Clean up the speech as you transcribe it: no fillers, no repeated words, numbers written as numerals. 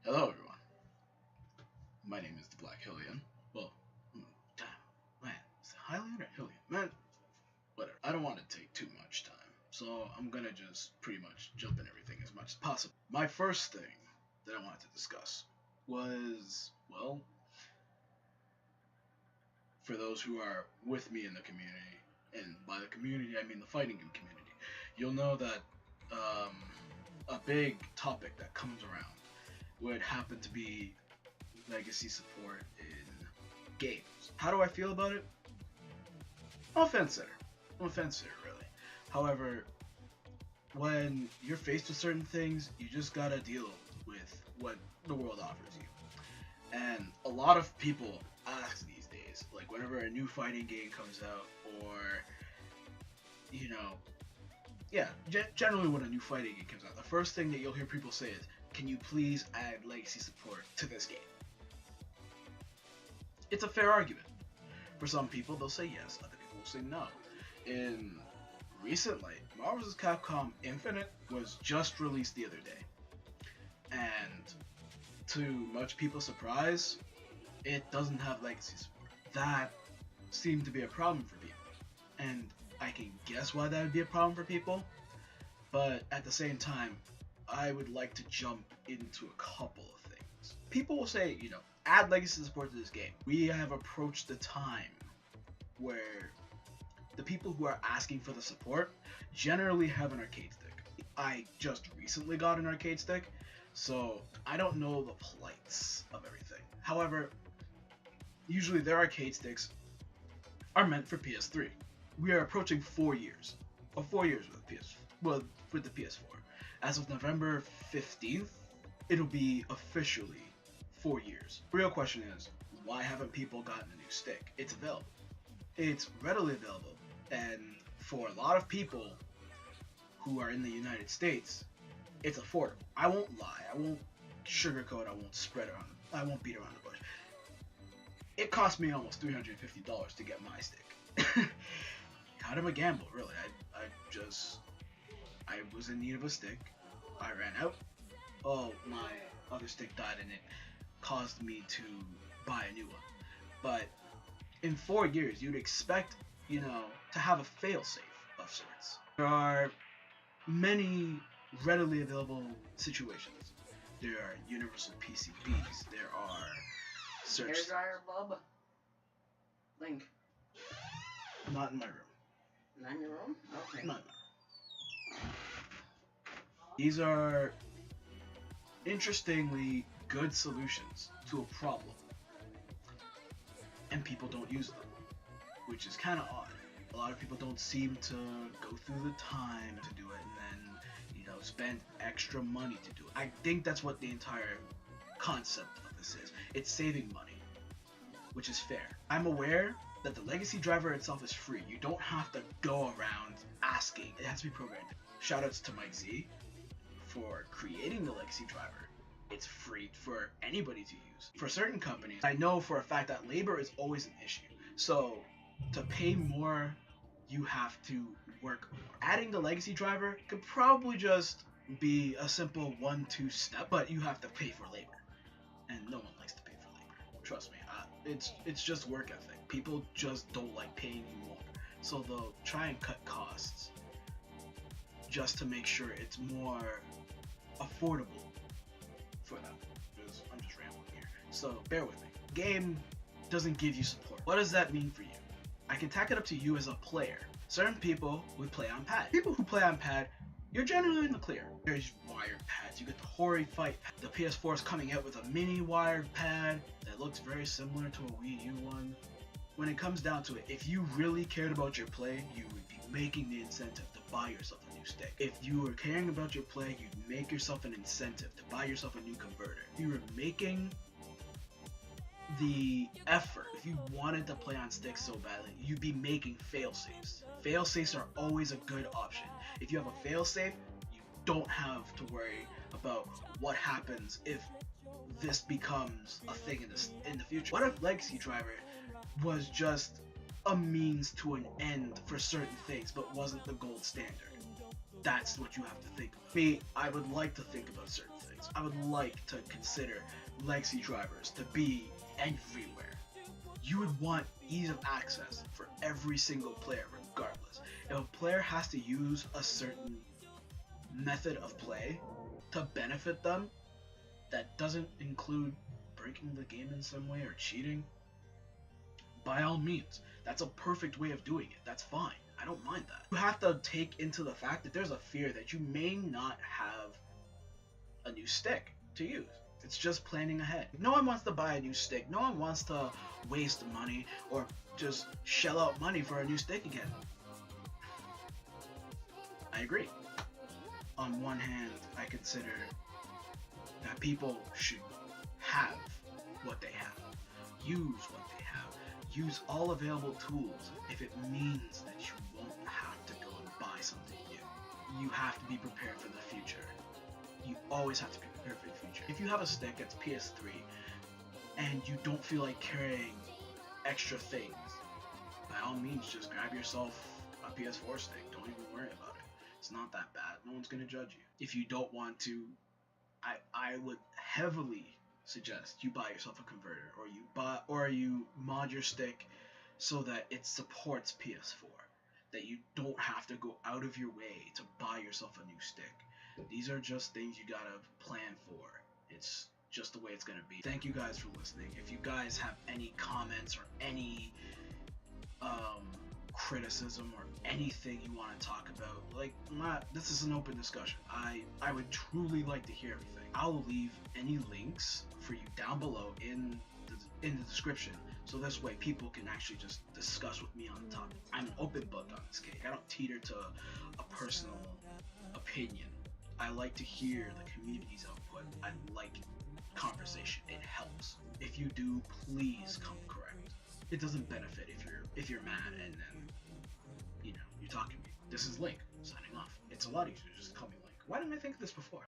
Hello, everyone. My name is TheBlackHylian. Well, damn, man, is it Hylian or Hylian? Man, whatever. I don't want to take too much time, so I'm gonna just pretty much jump in everything as much as possible. My first thing that I wanted to discuss was, well, for those who are with me in the community, and by the community I mean the fighting game community, you'll know that um, a big topic that comes around would happen to be legacy support in games. How do I feel about it? I'm a fence sitter. I'm a fence sitter, really. However, when you're faced with certain things, you just gotta deal with what the world offers you. And a lot of people ask these days, like whenever a new fighting game comes out, or you know, yeah, generally when a new fighting game comes out, the first thing that you'll hear people say is, "Can you please add legacy support to this game?" It's a fair argument. For some people, they'll say yes, other people will say no. In recently, Marvel vs. Capcom Infinite was just released the other day, and to much people's surprise, it doesn't have legacy support. That seemed to be a problem for people, and I can guess why that would be a problem for people, but at the same time, I would like to jump into a couple of things. People will say, add legacy support to this game. We have approached the time where the people who are asking for the support generally have an arcade stick. I just recently got an arcade stick, so I don't know the plights of everything. However, usually their arcade sticks are meant for PS3. We are approaching 4 years. 4 years with the PS4. As of November 15th, it'll be officially 4 years. The real question is, why haven't people gotten a new stick? It's available. It's readily available, and for a lot of people who are in the United States, it's affordable. I won't lie. I won't sugarcoat. I won't spread around. I won't beat around the bush. It cost me almost $350 to get my stick. Kind of a gamble, really. I was in need of a stick. I ran out. Oh, my other stick died, and it caused me to buy a new one. But in 4 years, you'd expect, to have a failsafe of sorts. There are many readily available situations. There are universal PCBs. There are search. Hairdryer bulb. Link. Not in my room. Not in your room? Okay. Not in my room. These are interestingly good solutions to a problem, and people don't use them, which is kind of odd. A lot of people don't seem to go through the time to do it, and then spend extra money to do it. I think that's what the entire concept of this is. It's saving money, which is fair. I'm aware that the legacy driver itself is free. You don't have to go around asking. It has to be programmed. Shoutouts to Mike Z for creating the legacy driver. It's free for anybody to use. For certain companies, I know for a fact that labor is always an issue. So to pay more, you have to work more. Adding the legacy driver could probably just be a simple 1-2 step, but you have to pay for labor, and no one likes to pay for labor. Trust me, it's just work ethic. People just don't like paying you more, so they'll try and cut costs just to make sure it's more affordable for them. I'm just rambling here, so bear with me. Game doesn't give you support. What does that mean for you? I can tack it up to you as a player. Certain people would play on pad. People who play on pad, you're generally in the clear. There's wired pads. You get the Hori Fight pad. The PS4 is coming out with a mini wired pad that looks very similar to a Wii U one. When it comes down to it, if you really cared about your play, you would be making the incentive to buy yourself a new stick. If you were caring about your play, you'd make yourself an incentive to buy yourself a new converter. If you were making the effort, if you wanted to play on sticks so badly, you'd be making fail-safes. Fail-safes are always a good option. If you have a fail-safe, you don't have to worry about what happens if this becomes a thing in the future. What if legacy driver was just a means to an end for certain things, but wasn't the gold standard? That's what you have to think about. Me, I would like to think about certain things. I would like to consider legacy drivers to be everywhere. You would want ease of access for every single player regardless. If a player has to use a certain method of play to benefit them that doesn't include breaking the game in some way or cheating, by all means, that's a perfect way of doing it. That's fine. I don't mind that. You have to take into the fact that there's a fear that you may not have a new stick to use. It's just planning ahead. No one wants to buy a new stick. No one wants to waste money or just shell out money for a new stick again. I agree. On one hand, I consider that people should have what they have. Use what they have. Use all available tools if it means that you won't have to go and buy something new. You have to be prepared for the future. You always have to be prepared for the future. If you have a stick that's PS3 and you don't feel like carrying extra things, by all means just grab yourself a PS4 stick. Don't even worry about it. It's not that bad. No one's gonna judge you. If you don't want to, I would heavily suggest you buy yourself a converter, or you mod your stick so that it supports PS4. That you don't have to go out of your way to buy yourself a new stick. These are just things you gotta plan for. It's just the way it's gonna be. Thank you guys for listening. If you guys have any comments or any criticism or anything you want to talk about, this is an open discussion. I would truly like to hear everything. I'll leave any links for you down below in the description, so this way people can actually just discuss with me on the topic. I'm an open book on this cake. I don't teeter to a personal opinion. I like to hear the community's output. I like conversation. It helps. If you do, please come correct. It doesn't benefit if you're mad and then you're talking to me. This is Link signing off. It's a lot easier to just call me Link. Why didn't I think of this before?